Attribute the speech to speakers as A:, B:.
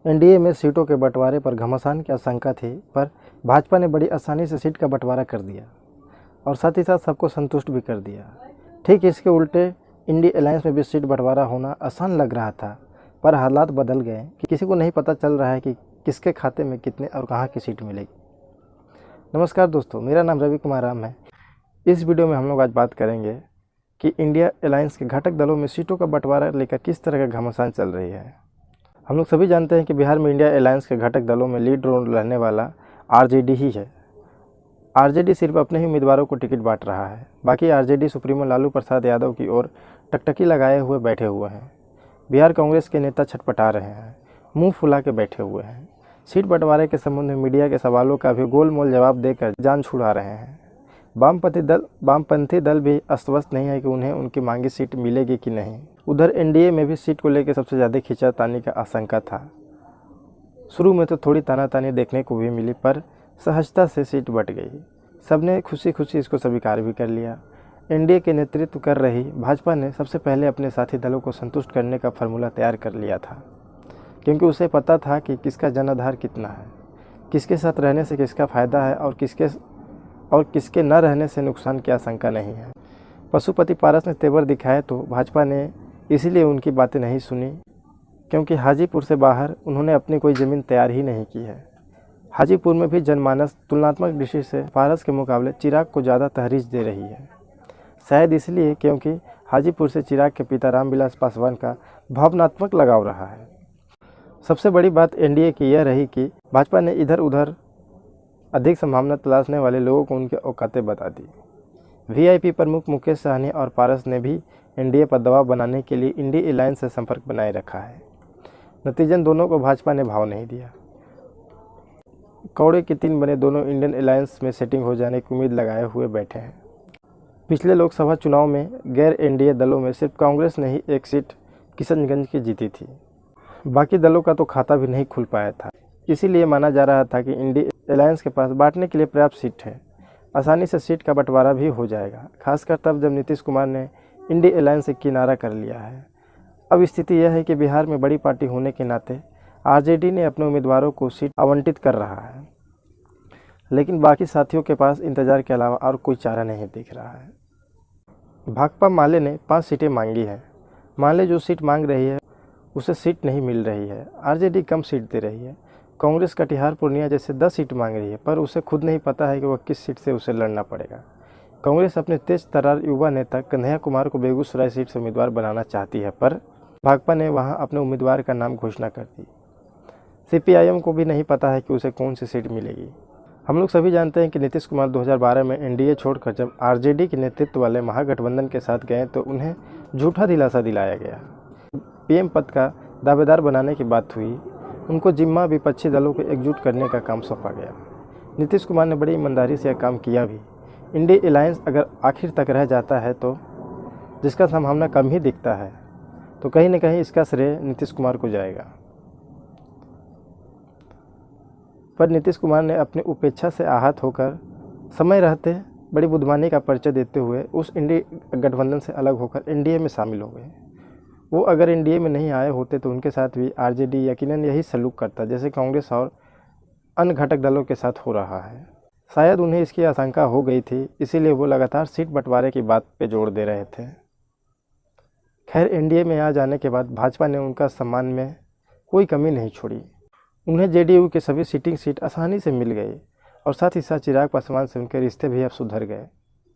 A: NDA में सीटों के बंटवारे पर घमासान की आशंका थी, पर भाजपा ने बड़ी आसानी से सीट का बंटवारा कर दिया और साथ ही साथ सबको संतुष्ट भी कर दिया। ठीक इसके उल्टे इंडिया अलायंस में भी सीट बंटवारा होना आसान लग रहा था, पर हालात बदल गए कि किसी को नहीं पता चल रहा है कि किसके खाते में कितने और कहाँ की सीट मिलेगी। नमस्कार दोस्तों, मेरा नाम रवि कुमार राम है। इस वीडियो में हम लोग आज बात करेंगे कि इंडिया अलायंस के घटक दलों में सीटों का बंटवारा लेकर किस तरह का घमासान चल रही है। हम लोग सभी जानते हैं कि बिहार में इंडिया अलायंस के घटक दलों में लीड रोल रहने वाला आरजेडी ही है। आरजेडी सिर्फ अपने ही उम्मीदवारों को टिकट बांट रहा है, बाकी आरजेडी सुप्रीमो लालू प्रसाद यादव की ओर टकटकी लगाए हुए बैठे हुए हैं। बिहार कांग्रेस के नेता छटपटा रहे हैं, मुंह फुला के बैठे हुए हैं। सीट बंटवारे के संबंध में मीडिया के सवालों का भी गोलमोल जवाब देकर जान छुड़ा रहे हैं। वामपंथी दल भी अस्वस्थ नहीं है कि उन्हें उनकी मांगी सीट मिलेगी कि नहीं। उधर एनडीए में भी सीट को लेकर सबसे ज़्यादा खींचातानी का आशंका था। शुरू में तो थोड़ी तानातानी देखने को भी मिली, पर सहजता से सीट बंट गई। सबने खुशी खुशी इसको स्वीकार भी कर लिया। एनडीए के नेतृत्व कर रही भाजपा ने सबसे पहले अपने साथी दलों को संतुष्ट करने का फार्मूला तैयार कर लिया था, क्योंकि उसे पता था कि किसका जनाधार कितना है, किसके साथ रहने से किसका फ़ायदा है और किसके न रहने से नुकसान की आशंका नहीं है। पशुपति पारस ने तेवर दिखाए तो भाजपा ने इसीलिए उनकी बातें नहीं सुनी, क्योंकि हाजीपुर से बाहर उन्होंने अपनी कोई ज़मीन तैयार ही नहीं की है। हाजीपुर में भी जनमानस तुलनात्मक दृष्टि से पारस के मुकाबले चिराग को ज़्यादा तहरीज दे रही है। शायद इसलिए क्योंकि हाजीपुर से चिराग के पिता रामविलास पासवान का भावनात्मक लगाव रहा है। सबसे बड़ी बात एनडीए की यह रही कि भाजपा ने इधर उधर अधिक संभावना तलाशने वाले लोगों को उनके औकातें बता दी। वीआईपी प्रमुख मुकेश सहनी और पारस ने भी एनडीए पर दबाव बनाने के लिए इंडिया अलायंस से संपर्क बनाए रखा है। नतीजन दोनों को भाजपा ने भाव नहीं दिया। कौड़े के तीन बने दोनों इंडियन अलायंस में सेटिंग हो जाने की उम्मीद लगाए हुए बैठे हैं। पिछले लोकसभा चुनाव में गैर एनडीए दलों में सिर्फ कांग्रेस ने ही एक सीट किशनगंज की जीती थी, बाकी दलों का तो खाता भी नहीं खुल पाया था। इसीलिए माना जा रहा था कि इंडिया अलायंस के पास बांटने के लिए पर्याप्त सीट है, आसानी से सीट का बंटवारा भी हो जाएगा, खासकर तब जब नीतीश कुमार ने इंडिया अलायंस से किनारा कर लिया है। अब स्थिति यह है कि बिहार में बड़ी पार्टी होने के नाते आरजेडी ने अपने उम्मीदवारों को सीट आवंटित कर रहा है, लेकिन बाकी साथियों के पास इंतजार के अलावा और कोई चारा नहीं दिख रहा है। भाकपा माले ने 5 सीटें मांगी हैं। माले जो सीट मांग रही है उसे सीट नहीं मिल रही है। आरजेडी कम सीट दे रही है। कांग्रेस कटिहार पूर्णिया जैसे 10 सीट मांग रही है, पर उसे खुद नहीं पता है कि वह किस सीट से उसे लड़ना पड़ेगा। कांग्रेस अपने तेज तर्रार युवा नेता कन्हैया कुमार को बेगूसराय सीट से उम्मीदवार बनाना चाहती है, पर भाकपा ने वहां अपने उम्मीदवार का नाम घोषणा कर दी। सीपीआईएम को भी नहीं पता है कि उसे कौन सी सीट मिलेगी। हम लोग सभी जानते हैं कि नीतीश कुमार 2012 में एनडीए छोड़कर जब आरजेडी के नेतृत्व वाले महागठबंधन के साथ गए तो उन्हें झूठा दिलासा दिलाया गया। पीएम पद का दावेदार बनाने की बात हुई, उनको जिम्मा विपक्षी दलों को एकजुट करने का काम सौंपा गया। नीतीश कुमार ने बड़ी ईमानदारी से यह काम किया भी। इंडिया अलायंस अगर आखिर तक रह जाता है, तो जिसका संभावना कम ही दिखता है, तो कहीं न कहीं इसका श्रेय नीतीश कुमार को जाएगा। पर नीतीश कुमार ने अपनी उपेक्षा से आहत होकर समय रहते बड़ी बुद्धिमानी का परिचय देते हुए उस इंडिया गठबंधन से अलग होकर एनडीए में शामिल हो गए। वो अगर एनडीए में नहीं आए होते तो उनके साथ भी आरजेडी यकीनन यही सलूक करता जैसे कांग्रेस और अन्य घटक दलों के साथ हो रहा है। शायद उन्हें इसकी आशंका हो गई थी, इसीलिए वो लगातार सीट बंटवारे की बात पे जोर दे रहे थे। खैर, एनडीए में आ जाने के बाद भाजपा ने उनका सम्मान में कोई कमी नहीं छोड़ी। उन्हें जेडीयू के सभी सीटिंग सीट आसानी से मिल गई और साथ ही साथ चिराग पासवान से उनके रिश्ते भी अब सुधर गए।